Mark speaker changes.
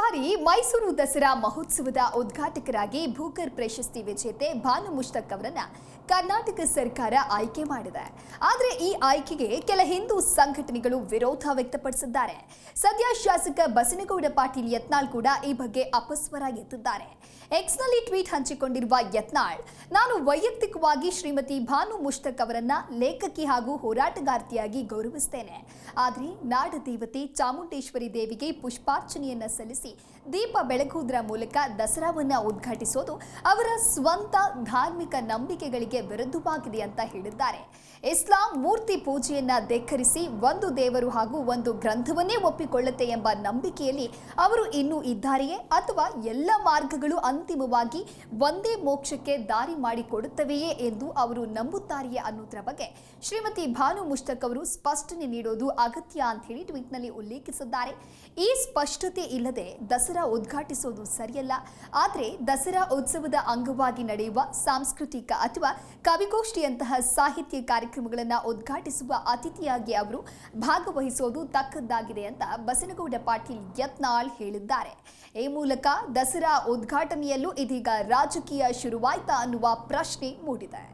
Speaker 1: ಬಾರಿ ಮೈಸೂರು ದಸರಾ ಮಹೋತ್ಸವದ ಉದ್ಘಾಟಕರಾಗಿ ಭೂಕರ್ ಪ್ರಶಸ್ತಿ ವಿಜೇತೆ ಭಾನು ಮುಷ್ತಾಕ್ ಅವರನ್ನ ಕರ್ನಾಟಕ ಸರ್ಕಾರ ಆಯ್ಕೆ ಮಾಡಿದೆ. ಆದರೆ ಈ ಆಯ್ಕೆಗೆ ಕೆಲ ಹಿಂದೂ ಸಂಘಟನೆಗಳು ವಿರೋಧ ವ್ಯಕ್ತಪಡಿಸಿದ್ದಾರೆ. ಸದ್ಯ ಶಾಸಕ ಬಸನಗೌಡ ಪಾಟೀಲ್ ಯತ್ನಾಳ್ ಕೂಡ ಈ ಬಗ್ಗೆ ಅಪಸ್ವರ ಎತ್ತಿದ್ದಾರೆ. ಎಕ್ಸ್ನಲ್ಲಿ ಟ್ವೀಟ್ ಹಂಚಿಕೊಂಡಿರುವ ಯತ್ನಾಳ್, ನಾನು ವೈಯಕ್ತಿಕವಾಗಿ ಶ್ರೀಮತಿ ಭಾನು ಮುಷ್ತಾಕ್ ಅವರನ್ನ ಲೇಖಕಿ ಹಾಗೂ ಹೋರಾಟಗಾರ್ತಿಯಾಗಿ ಗೌರವಿಸುತ್ತೇನೆ. ಆದರೆ ನಾಡ ದೇವತೆ ಚಾಮುಂಡೇಶ್ವರಿ ದೇವಿಗೆ ಪುಷ್ಪಾರ್ಚನೆಯನ್ನ ಸಲ್ಲಿಸಿ ದೀಪ ಬೆಳಗುವುದರ ಮೂಲಕ ದಸರಾವನ್ನ ಉದ್ಘಾಟಿಸೋದು ಅವರ ಸ್ವಂತ ಧಾರ್ಮಿಕ ನಂಬಿಕೆಗಳಿಗೆ ವಿರುದ್ಧವಾಗಿದೆ ಅಂತ ಹೇಳಿದ್ದಾರೆ. ಇಸ್ಲಾಂ ಮೂರ್ತಿ ಪೂಜೆಯನ್ನ ಧಿಕ್ಕರಿಸಿ ಒಂದು ದೇವರು ಹಾಗೂ ಒಂದು ಗ್ರಂಥವನ್ನೇ ಒಪ್ಪಿಕೊಳ್ಳುತ್ತೆ ಎಂಬ ನಂಬಿಕೆಯಲ್ಲಿ ಅವರು ಇನ್ನೂ ಇದ್ದಾರೆಯೇ ಅಥವಾ ಎಲ್ಲ ಮಾರ್ಗಗಳು ಅಂತಿಮವಾಗಿ ಒಂದೇ ಮೋಕ್ಷಕ್ಕೆ ದಾರಿ ಮಾಡಿಕೊಡುತ್ತವೆಯೇ ಎಂದು ಅವರು ನಂಬುತ್ತಾರೆಯೇ ಅನ್ನೋದರ ಬಗ್ಗೆ ಶ್ರೀಮತಿ ಭಾನು ಮುಷ್ತಾಕ್ ಅವರು ಸ್ಪಷ್ಟನೆ ನೀಡೋದು ಅಗತ್ಯ ಅಂತ ಹೇಳಿ ಟ್ವೀಟ್ನಲ್ಲಿ ಉಲ್ಲೇಖಿಸಿದ್ದಾರೆ. ಈ ಸ್ಪಷ್ಟತೆ ಇಲ್ಲದೆ ದಸರಾ ಉದ್ಘಾಟಿಸೋದು ಸರಿಯಲ್ಲ. ಆದರೆ ದಸರಾ ಉತ್ಸವದ ಅಂಗವಾಗಿ ನಡೆಯುವ ಸಾಂಸ್ಕೃತಿಕ ಅಥವಾ ಕವಿಗೋಷ್ಠಿಯಂತಹ ಸಾಹಿತ್ಯ ಕಾರ್ಯಕ್ರಮಗಳನ್ನು ಉದ್ಘಾಟಿಸುವ ಅತಿಥಿಯಾಗಿ ಅವರು ಭಾಗವಹಿಸೋದು ತಕ್ಕದ್ದಾಗಿದೆ ಅಂತ ಬಸನಗೌಡ ಪಾಟೀಲ್ ಯತ್ನಾಳ್ ಹೇಳಿದ್ದಾರೆ. ಈ ಮೂಲಕ ದಸರಾ ಉದ್ಘಾಟನೆಯಲ್ಲೂ ಇದೀಗ ರಾಜಕೀಯ ಶುರುವಾಯ್ತಾ ಅನ್ನುವ ಪ್ರಶ್ನೆ ಮೂಡಿದೆ.